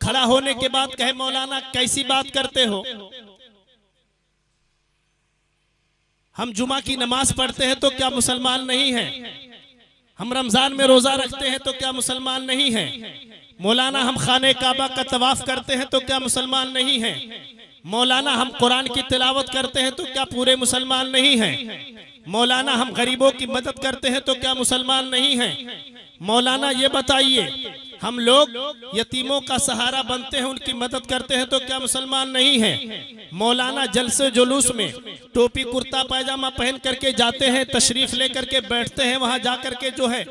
खड़ा होने के बाद कहे मौलाना कैसी बात करते हो, हम जुमा की नमाज पढ़ते हैं तो क्या मुसलमान नहीं हैं? हम रमजान में रोजा रखते हैं तो क्या मुसलमान नहीं हैं? मौलाना हम खाने काबा का तवाफ करते हैं तो क्या मुसलमान नहीं हैं? मौलाना हम कुरान की तिलावत करते हैं तो क्या पूरे मुसलमान नहीं हैं? मौलाना हम गरीबों की मदद करते हैं तो क्या मुसलमान नहीं हैं? मौलाना ये बताइए, हम लोग यतीमों का सहारा बनते हैं, उनकी मदद करते हैं तो क्या मुसलमान नहीं हैं? मौलाना जलसे जुलूस में टोपी कुर्ता पैजामा पहन करके जाते हैं, तशरीफ लेकर के बैठते हैं, वहां जाकर के जो है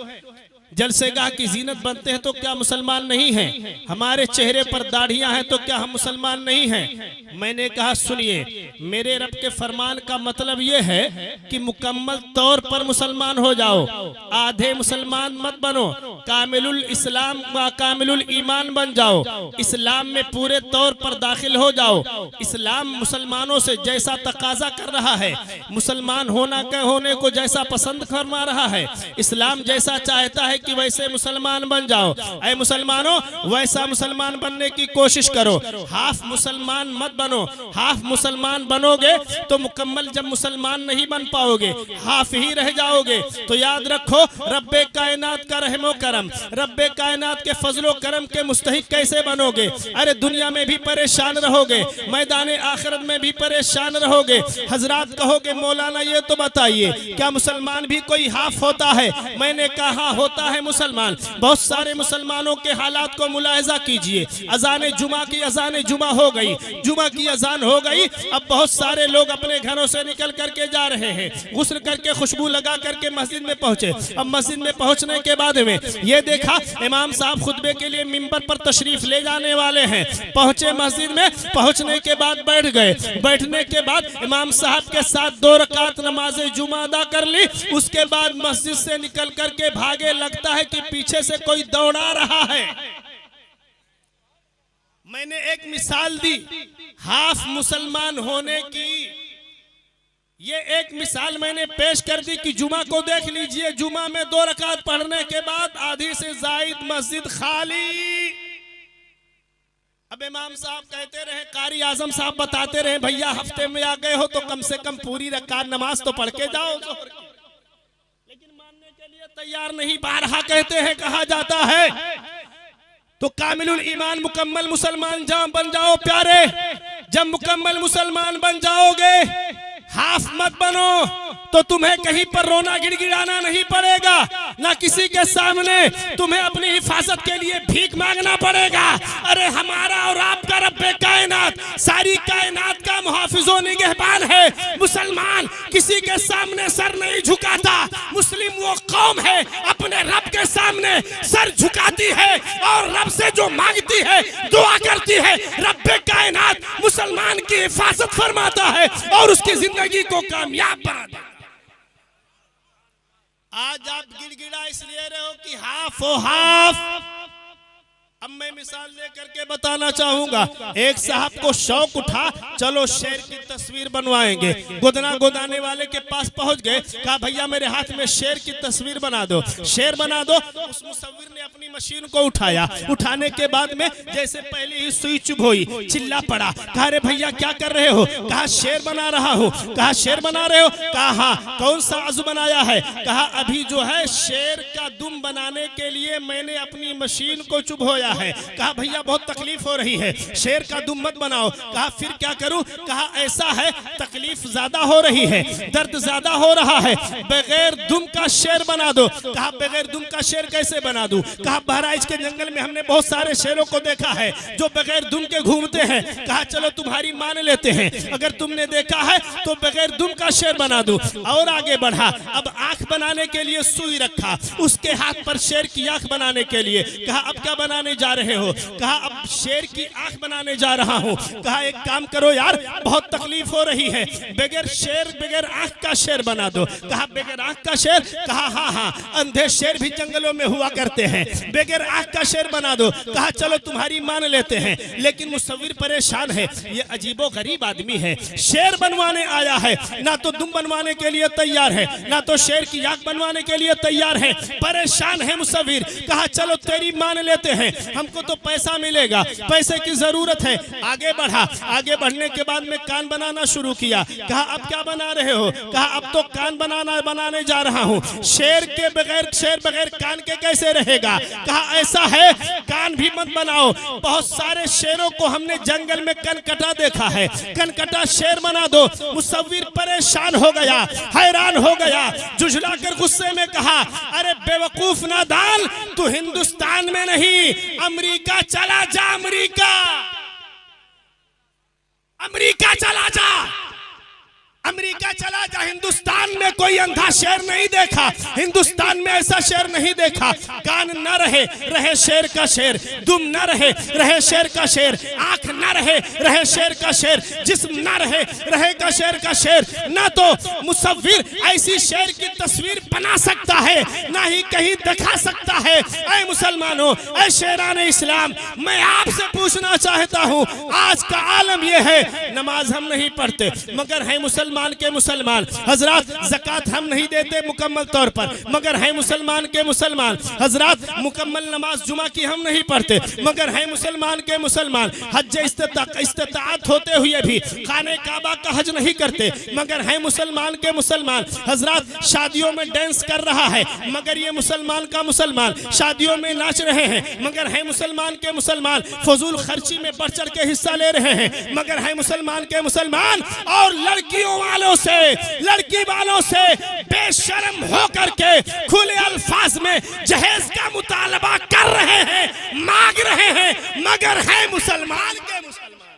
जलसेगाह की जीनत बनते हैं तो क्या मुसलमान नहीं हैं? हमारे चेहरे पर दाढ़ियां हैं तो क्या हम मुसलमान नहीं हैं? मैंने कहा सुनिए, मेरे रब के फरमान का मतलब ये है कि मुकम्मल तौर पर मुसलमान हो जाओ, आधे मुसलमान मत बनो, कामिलुल इस्लाम व कामिलुल ईमान बन जाओ, इस्लाम में पूरे तौर पर दाखिल हो जाओ। इस्लाम मुसलमानों से जैसा तकाजा कर रहा है, मुसलमान होने को जैसा पसंद फरमा रहा है, इस्लाम जैसा चाहता है कि वैसे मुसलमान बन जाओ। ऐ मुसलमानों, वैसा मुसलमान बनने की कोशिश करो, हाफ मुसलमान मत बनो। हाफ मुसलमान बनोगे तो मुकम्मल जब मुसलमान नहीं बन पाओगे, हाफ ही रह जाओगे। तो याद रखो, रब्बे कायनात का रहमो करम, रब्बे कायनात के फजलो करम के मुस्तहिक कैसे बनोगे? अरे दुनिया में भी परेशान रहोगे, मैदान आखिरत में भी परेशान रहोगे। हजरात कहोगे मौलाना ये तो बताइए, क्या मुसलमान भी कोई हाफ होता है? मैंने कहा होता है मुसलमान। बहुत सारे मुसलमानों के हालात को मुलाहिजा कीजिए। अजान जुमा की अजान जुमा हो गई, जुमा की अजान हो गई, अब बहुत सारे लोग अपने घरों से निकल करके जा रहे हैं, गुस्ल करके खुशबू लगा करके मस्जिद में पहुंचे। अब मस्जिद में पहुंचने के बाद में ये देखा इमाम साहब खुतबे के लिए मिंबर पर तशरीफ ले जाने वाले हैं। पहुंचे मस्जिद में, पहुंचने के बाद बैठ गए। बैठने के बाद इमाम साहब के साथ 2 रकात नमाज जुमा अदा कर ली। उसके बाद मस्जिद से निकल करके भागे, लगता है कि पीछे से कोई दौड़ा रहा है। मैंने एक मिसाल दी हाफ मुसलमान होने की, ये एक मिसाल मैंने पेश कर दी कि जुमा को देख लीजिए, जुमा में 2 रकात पढ़ने के बाद आधी से जायद मस्जिद खाली। अब इमाम साहब कहते रहे, कारी आजम साहब बताते रहे, भैया हफ्ते में आ गए हो तो कम से कम पूरी रकात नमाज तो पढ़ के जाओ। लेकिन मानने के लिए तैयार नहीं, बारहा कहते हैं, कहा जाता है तो कामिलुल ईमान मुकम्मल मुसलमान बन जाओ प्यारे। जब मुकम्मल मुसलमान बन जाओगे, हाफ मत बनो, तो तुम्हें कहीं पर रोना गिड़गिड़ाना नहीं पड़ेगा, ना किसी के सामने तुम्हें अपनी हिफाजत के लिए भीख मांगना पड़ेगा। अरे हमारा और आपका रब्बे कायनात सारी कायनात का मुहाफिजो निगहबान है। मुसलमान किसी के सामने सर नहीं झुकाता। मुस्लिम वो कौम है अपने रब के सामने सर झुकाती है और रब से जो मांगती है, दुआ करती है, रब्बे कायनात मुसलमान की हिफाजत फरमाता है और उसकी जिंदगी को कामयाब बनाता है। आज आप गिड़गिड़ा इसलिए रहे हो कि हाफ हो हाफ। अब मैं मिसाल लेकर के बताना चाहूंगा, एक साहब को शौक उठा, चलो शेर की तस्वीर बनवाएंगे। गोदना गोदाने वाले के पास पहुंच गए, कहा भैया मेरे हाथ में शेर की तस्वीर बना दो, शेर बना दो। उस मुसव्विर ने अपनी मशीन को उठाया, उठाने के बाद में जैसे पहले ही सुई चुभ हुई, चिल्ला पड़ा, कहा अरे भैया क्या कर रहे हो? कहा शेर बना रहा हूँ। कहा शेर बना रहे हो? कहा हाँ। कौन सा आजू बनाया है? कहा अभी जो है शेर का दुम बनाने के लिए मैंने अपनी मशीन को चुभोया है। कहा भैया बहुत तकलीफ हो रही है, शेर का दुम मत बनाओ। कहा फिर क्या करूं? कहा ऐसा है तकलीफ ज्यादा हो रही है, दर्द ज्यादा हो रहा है, बगैर दुम का शेर बना दो। कहा बगैर दुम का शेर कैसे बना दूं? कहा बहराइच के जंगल में हमने बहुत सारे शेरों को देखा है जो बगैर दुम के घूमते हैं। कहा चलो तुम्हारी मान लेते हैं, अगर तुमने देखा है तो बगैर दुम का शेर बना दूं। और आगे बढ़ा, अब आंख बनाने के लिए सुई रखा, उसके हाथ पर शेर की आंख बनाने के लिए। कहा अब क्या बनाने जा रहे हो? कहा अब शेर की आंख बनाने जा रहा हूं। कहा एक काम करो यार, बहुत तकलीफ हो रही है, बगैर शेर बगैर आंख का शेर बना दो। कहा बगैर आंख का शेर? कहा हाँ हाँ, अंधे शेर भी जंगलों में हुआ करते हैं, बगैर आंख का शेर बना दो। कहा चलो तुम्हारी मान लेते हैं, लेकिन मुसव्विर परेशान है, ये अजीबो गरीब आदमी है, शेर बनवाने आया है, ना तो दुम बनवाने के लिए तैयार है, ना तो शेर की आंख बनवाने के लिए तैयार है, परेशान परेशान है मुसव्विर। कहा चलो तेरी मान लेते हैं, हमको तो पैसा मिलेगा, पैसे की जरूरत है। आगे बढ़ा, आगे बढ़ने के बाद में कान बनाना शुरू किया। कहा अब क्या बना रहे हो? कहा अब तो कान बनाने जा रहा हूँ। शेर बगैर कान के कैसे रहेगा? कहा ऐसा है, कान भी मत बनाओ। बहुत सारे शेरों को हमने जंगल में कनकटा देखा है, कनकटा शेर बना दो। मुसव्विर परेशान हो गया, हैरान हो गया, जुझलाकर गुस्से में कहा अरे बेवकूफ नादान, तू हिंदुस्तान में नहीं अमेरिका चला जा। अमेरिका चला जा, अमेरिका चला जा। हिंदुस्तान में कोई अंधा शेर नहीं देखा, हिंदुस्तान में ऐसा शेर नहीं देखा। कान न रहे शेर का शेर, दुम न रहे शेर का शेर, आंख न रहे शेर का शेर, जिस्म न रहेगा शेर का शेर। ना तो मुसव्विर ऐसी शेर की तस्वीर बना सकता है, ना ही कहीं दिखा सकता है। ऐ मुसलमानों, ऐ शेराने इस्लाम, मैं आपसे पूछना चाहता हूँ, आज का आलम यह है, नमाज हम नहीं पढ़ते मगर है मुसलमान के मुसलमान। हजरात ज़कात हम नहीं देते मुकम्मल तौर पर मगर है मुसलमान के मुसलमान। हजरात मुकम्मल नमाज जुमा की हम नहीं पढ़ते मगर है मुसलमान के मुसलमान। हज इस्तिताअत होते हुए भी खाने काबा का हज नहीं करते मगर है मुसलमान के मुसलमान। हजरात शादियों में डांस कर रहा है मगर ये मुसलमान का मुसलमान। शादियों में नाच रहे हैं मगर है मुसलमान के मुसलमान। फजूल खर्ची में बढ़ चढ़ के हिस्सा ले रहे हैं मगर है मुसलमान के मुसलमान। और लड़की वालों से बेशर्म होकर के खुले अल्फाज में जहेज का मुतालबा कर रहे हैं, मांग रहे हैं मगर है मुसलमान के मुसलमान।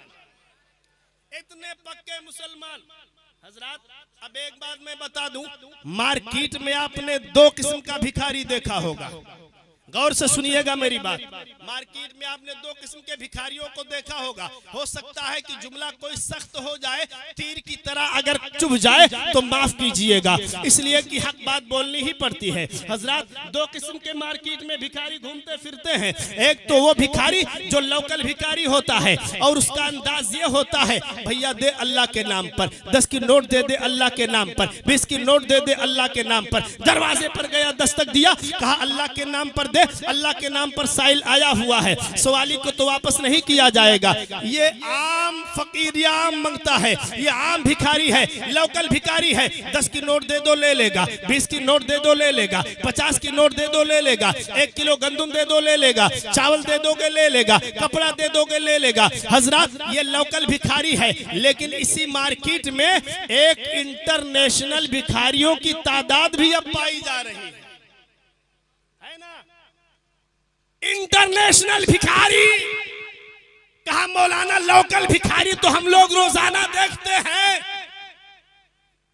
इतने पक्के मुसलमान। हजरात अब एक बात मैं बता दूं, मार्केट में आपने दो किस्म का भिखारी देखा होगा। गौर से सुनिएगा मेरी बात। मार्केट में आपने दो किस्म के भिखारियों को देखा होगा। हो सकता है कि जुमला कोई सख्त हो जाए, तीर की तरह अगर चुभ जाए तो माफ कीजिएगा, इसलिए कि हक बात बोलनी ही पड़ती है। हजरात दो किस्म के मार्केट में भिखारी घूमते फिरते हैं। एक तो वो भिखारी जो लोकल भिखारी होता है और उसका अंदाज ये होता है, भैया दे अल्लाह के नाम पर, 10 की नोट दे दे अल्लाह के नाम पर, 20 की नोट दे दे अल्लाह के नाम पर। दरवाजे पर गया, दस्तक दिया, कहा अल्लाह के नाम पर दे, अल्लाह के नाम पर साइल आया हुआ है, सवाली को तो वापस नहीं किया जाएगा। ये आम फकीर या आम मांगता है, ये आम भिखारी है, लोकल भिखारी है। 10 की नोट दे दो ले लेगा, 20 की नोट दे दो ले लेगा, 50 की नोट दे दो ले लेगा, 1 किलो गंदुम दे दो ले लेगा, चावल दे दोगे ले लेगा, कपड़ा दे दोगे ले लेगा। हजरात ये लोकल भिखारी है, लेकिन इसी मार्केट में एक इंटरनेशनल भिखारियों की तादाद भी अब पाई जा रही है ना। इंटरनेशनल भिखारी कहा मौलाना, लोकल भिखारी तो हम लोग रोजाना देखते हैं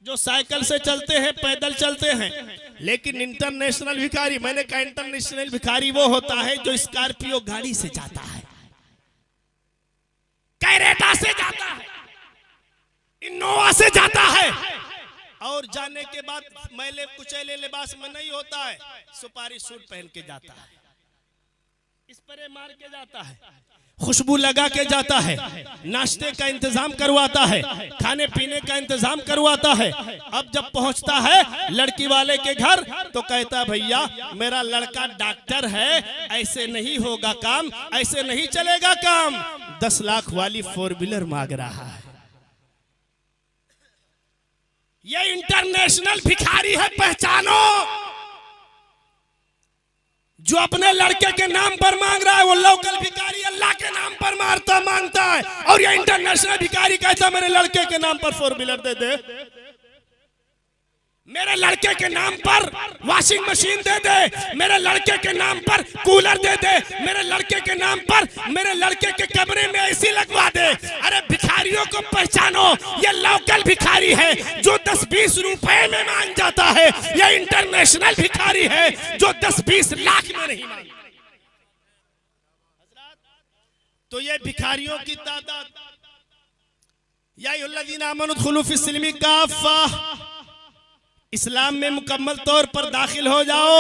जो साइकिल से चलते हैं, पैदल चलते हैं, लेकिन इंटरनेशनल भिखारी, मैंने कहा इंटरनेशनल भिखारी वो होता है जो स्कॉर्पियो गाड़ी से जाता है, कैरेटा से जाता है, इनोवा से जाता है और जाने के बाद मैले कुचैले लिबास में नहीं होता है, सुपारी सूट पहन के जाता है, स्प्रे मार के जाता है, खुशबू लगा के जाता है, नाश्ते का इंतजाम करवाता है, खाने पीने का इंतजाम करवाता है। अब जब पहुंचता है लड़की वाले के घर तो कहता भैया मेरा लड़का डॉक्टर है, ऐसे नहीं होगा काम, ऐसे नहीं चलेगा काम। 10 लाख वाली 4 व्हीलर मांग रहा है। ये इंटरनेशनल भिखारी है, पहचानो। जो अपने लड़के के नाम पर मांग रहा है वो लोकल भिखारी अल्लाह के नाम पर मांगता है, और ये इंटरनेशनल भिखारी कहता मेरे लड़के के नाम पर 4 व्हीलर दे दे, मेरे लड़के के नाम पर वॉशिंग मशीन दे दे, मेरे लड़के के नाम पर कूलर दे दे, मेरे लड़के के नाम पर मेरे लड़के के कमरे में एसी लगवा दे। अरे भिखारियों को पहचानो, ये लोकल भिखारी है जो 10-20 रुपए में मांग जाता है, ये इंटरनेशनल भिखारी है जो 10-20 लाख में नहीं मांगता। तो ये भिखारियों की तादाद, या अय्युहल्लज़ीना आमनू उदखुलू फ़िस्सिल्मी काफ़ा, इस्लाम में मुकम्मल तौर पर दाखिल हो जाओ।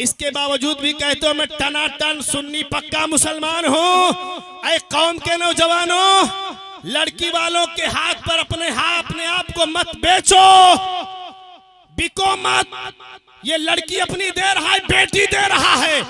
इसके बावजूद भी कहते हो मैं टनाटन सुन्नी पक्का मुसलमान हूँ। ऐ कौम के नौजवानों, लड़की वालों के हाथ पर अपने आप को मत बेचो। बिको मत। ये लड़की अपनी दे रहा है, बेटी दे रहा है,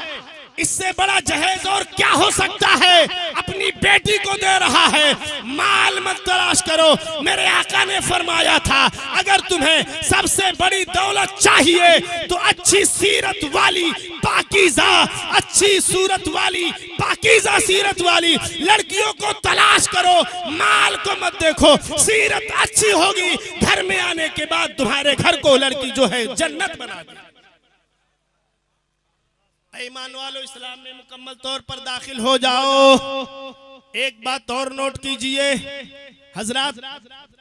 इससे बड़ा जहेज और क्या हो सकता है? अपनी बेटी को दे रहा है। माल मत तलाश करो। मेरे आका ने फरमाया था, अगर तुम्हें सबसे बड़ी दौलत चाहिए तो अच्छी सीरत वाली, पाकीज़ा, अच्छी सूरत वाली, पाकीज़ा सीरत वाली लड़कियों को तलाश करो। माल को मत देखो, सीरत अच्छी होगी, घर में आने के बाद तुम्हारे घर को लड़की जो है जन्नत बना देगी। ईमान वालों, इस्लाम में मुकम्मल तौर पर दाखिल हो जाओ। एक बात और नोट कीजिए हजरात,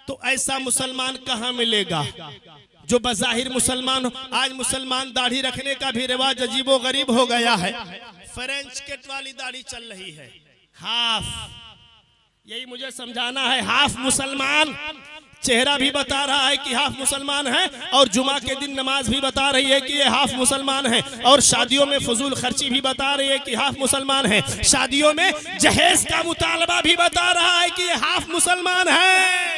तो ऐसा मुसलमान कहाँ मिलेगा जो बज़ाहिर मुसलमान हो? आज मुसलमान दाढ़ी रखने का भी रिवाज अजीबो गरीब हो गया है। फ्रेंच कट वाली दाढ़ी चल रही है, हाफ। यही मुझे समझाना है, हाफ मुसलमान। चेहरा भी बता रहा है कि हाफ मुसलमान है, और जुमा के दिन नमाज भी बता रही है कि ये हाफ मुसलमान है, और शादियों में फजूल खर्ची भी बता रही है कि हाफ मुसलमान है। शादियों में जहेज का मुतालबा भी बता रहा है कि ये हाफ मुसलमान है।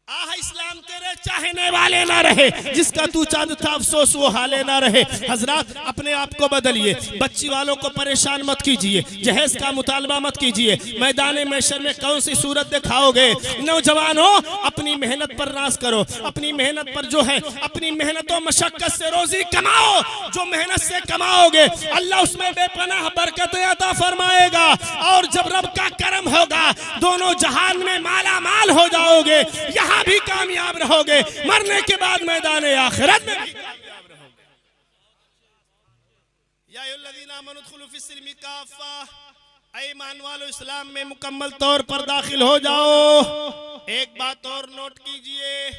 आह, इस्लाम तेरे चाहने वाले ना रहे, जिसका तू चांद था अफसोस वो हाले ना रहे। हजरात, अपने आप को बदलिए। बच्ची वालों को परेशान मत कीजिए, जहेज का मुतालबा मत कीजिए। मैदान महशर में कौन सी सूरत दिखाओगे? नौजवानों, अपनी मेहनत पर नाज करो। अपनी मेहनत पर जो है, अपनी मेहनत और मशक्कत से रोजी कमाओ। जो मेहनत से कमाओगे अल्लाह उसमें बेपनाह बरकत अता फरमाएगा, और जब रब का करम होगा दोनों जहान में माला माल हो जाओगे। यहाँ भी कामयाब रहोगे, मरने के बाद मैदान आखिरत में भी कामयाब रहोगे। या अय्युहल्लज़ीना आमनू उदखुलू फिस्सिल्मि काफ़ा। ऐ ईमान वालों, इस्लाम में मुकम्मल तौर पर दाखिल हो जाओ। एक बात और नोट कीजिए,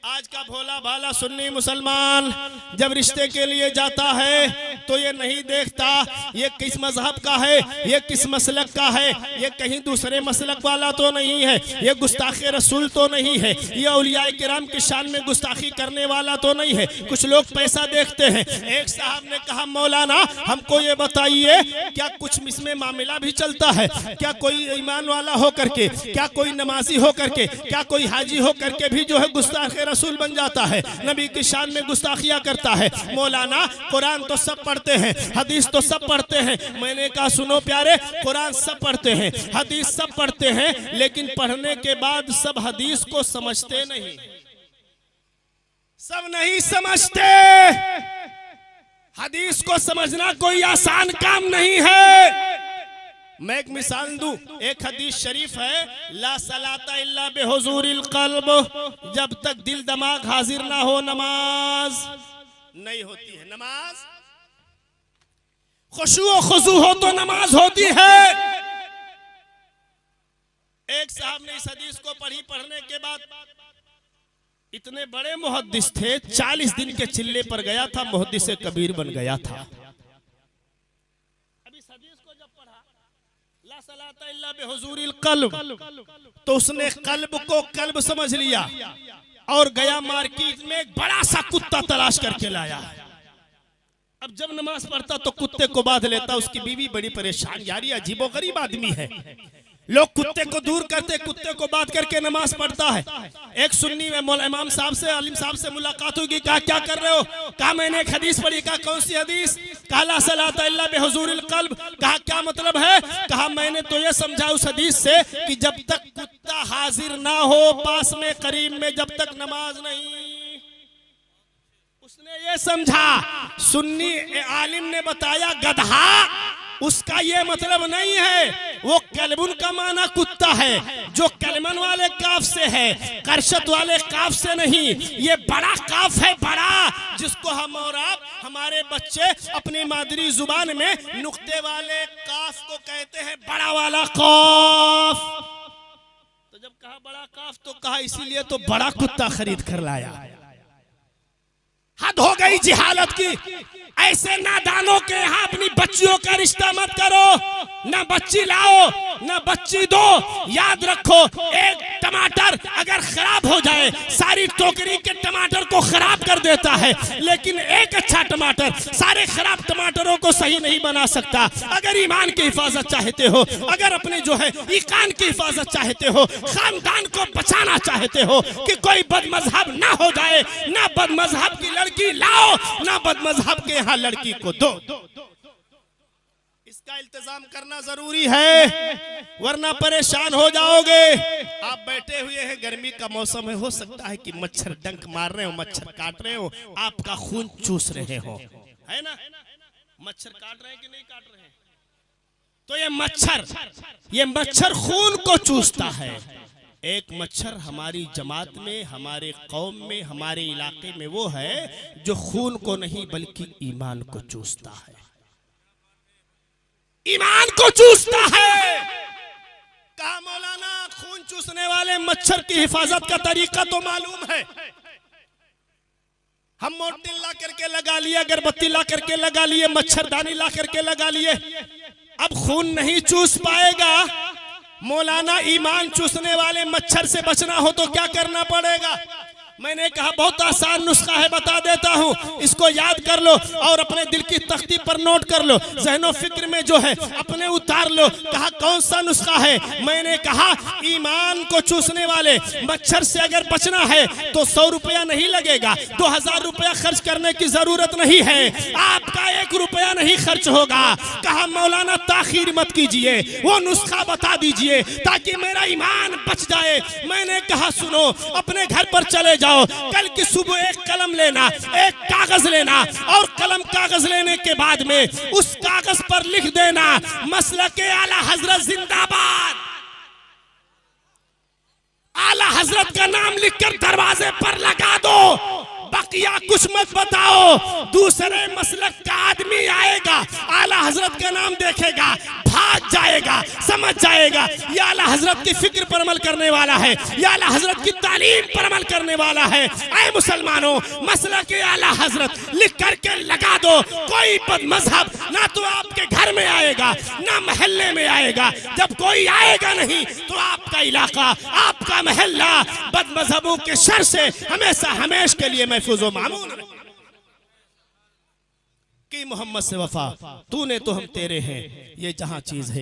आज का भोला भाला सुन्नी मुसलमान जब रिश्ते के लिए जाता है तो ये नहीं देखता ये किस मजहब का है, ये किस मसलक का है, ये कहीं दूसरे मसलक वाला तो नहीं है, ये गुस्ताखे रसूल तो नहीं है, ये औलियाए किराम की शान में गुस्ताखी करने वाला तो नहीं है। कुछ लोग पैसा देखते हैं। एक साहब ने कहा, मौलाना हमको ये बताइए, क्या कुछ इसमें मामला भी चलता है? क्या कोई ईमान वाला हो करके, क्या कोई नमाजी हो करके, क्या कोई हाजी हो करके भी जो है गुस्ताखे रसूल बन जाता है, नबी की शान में गुस्ताखियां करता है? मौलाना, कुरान तो सब पढ़ते हैं, हदीस तो सब पढ़ते हैं। मैंने कहा, सुनो प्यारे, कुरान सब पढ़ते हैं, हदीस सब पढ़ते हैं, लेकिन पढ़ने के बाद सब हदीस को समझते नहीं। सब नहीं समझते। हदीस को समझना कोई आसान काम नहीं है। मैं एक मिसाल दूं, एक हदीस शरीफ है, ला सलाता इल्ला बिहुजूरिल क़ल्ब, जब तक दिल दिमाग हाजिर ना हो नमाज नहीं होती है। नमाज खुशू और खुजू हो तो नमाज होती है। एक साहब ने इस हदीस को पढ़ी, पढ़ने के बाद इतने बड़े मुहद्दिस थे, 40 दिन के चिल्ले पर गया था, मुहद्दिस कबीर बन गया था। तो उसने कल्ब को कल्ब समझ लिया और गया मार्केट में एक बड़ा सा कुत्ता तलाश करके लाया। अब जब नमाज पढ़ता तो कुत्ते को बांध लेता। उसकी बीवी बड़ी परेशान, यार ये अजीबो गरीब आदमी है, लोग कुत्ते को दूर करते, कुत्ते को बांध करके नमाज पढ़ता है। एक सुन्नी में मौला इमाम साहब से, अलीम साहब से मुलाकात होगी। कहा, क्या कर रहे हो? कहा, मैंने एक हदीस पढ़ी। कहा, कौन सी हदीस? कहा, ला सलाता इल्ला बिहुजूरिल क़ल्ब। कहा, क्या मतलब है? कहा, मैंने तो ये समझा उस हदीस से कि जब तक कुत्ता हाजिर ना हो पास में करीब में, जब तक नमाज नहीं। उसने ये समझा। सुन्नी आलिम ने बताया, गधा, उसका ये मतलब नहीं है। वो कलबुन का माना कुत्ता है, जो कलमन वाले काफ से है, करशत वाले काफ से नहीं। ये बड़ा काफ है, बड़ा, जिसको हम और आप, हमारे बच्चे अपनी मादरी जुबान में नुक्ते वाले काफ को कहते हैं बड़ा वाला काफ। तो जब कहा बड़ा काफ तो कहा इसीलिए तो बड़ा कुत्ता खरीद कर लाया। हद हो गई जिहालत की। ऐसे नादानों के यहाँ अपनी बच्चियों का रिश्ता मत करो। ना बच्ची लाओ ना बच्ची दो। याद रखो, एक टमाटर अगर खराब हो जाए सारी टोकरी के टमाटर को खराब कर देता है, लेकिन एक अच्छा टमाटर सारे खराब टमाटरों को सही नहीं बना सकता। अगर ईमान की हिफाजत चाहते हो, अगर अपने जो है ईकान की हिफाजत चाहते हो, खानदान को बचाना चाहते हो कि कोई बदमजहब ना हो जाए, ना बदमजहब की लड़की लाओ, ना बदमजहब के यहाँ लड़की को दो। इसका इंतजाम करना जरूरी है, वरना परेशान हो जाओगे। आप बैठे हुए हैं, गर्मी का मौसम है, हो सकता है कि मच्छर डंक मार रहे हो, मच्छर काट रहे हो, आपका खून चूस रहे हो, है ना? मच्छर काट रहे हैं कि नहीं काट रहे हैं? तो ये मच्छर खून को चूसता है। एक मच्छर हमारी जमात में, हमारे कौम में, हमारे इलाके में वो है जो खून को नहीं बल्कि ईमान को चूसता है, ईमान को चूसता है। कहा मौलाना खून चूसने वाले मच्छर की हिफाजत का तरीका तो मालूम है, हम मोर्टिन ला करके लगा लिए, अगरबत्ती ला करके लगा लिए, मच्छरदानी ला करके लगा लिए, अब खून नहीं चूस पाएगा। मौलाना ईमान चूसने वाले मच्छर से बचना हो तो क्या करना पड़ेगा? मैंने कहा बहुत आसान नुस्खा है, बता देता हूँ, इसको याद कर लो और अपने दिल की तख्ती पर नोट कर लो, ज़हनो फिक्र में जो है अपने उतार लो। कहा कौन सा नुस्खा है? मैंने कहा ईमान को चूसने वाले मच्छर से अगर बचना है तो 100 रुपया नहीं लगेगा, 2000 रुपया खर्च करने की जरूरत नहीं है, आपका 1 रुपया नहीं खर्च होगा। कहा मौलाना ताखीर मत कीजिए, वो नुस्खा बता दीजिए ताकि मेरा ईमान बच जाए। मैंने कहा सुनो, अपने घर पर चले जाओ, कल की सुबह एक कलम लेना, एक कागज लेना और कलम कागज लेने के बाद में उस कागज पर लिख देना मसलके आला हजरत जिंदाबाद। आला हजरत का नाम लिखकर दरवाजे पर लगा दो, बकिया कुछ मत बताओ। दूसरे मसलक का आदमी आएगा, आला हजरत का नाम देखेगा, भाग जाएगा, समझ जाएगा ये आला हजरत की फिक्र पर अमल करने वाला है, ये आला हजरत की तालीम पर अमल करने वाला है। ऐ मुसलमानों, मसला के आला हजरत लिख करके लगा दो। कोई बदमजहब ना तो आपके घर में आएगा ना मोहल्ले में आएगा। जब कोई आएगा नहीं तो आपका इलाका, आपका मोहल्ला बदमजहबों के शर से हमेशा हमेश के लिए महफूज व मामून कि मोहम्मद से वफा, तूने तो हम तेरे हैं, ये जहां चीज है।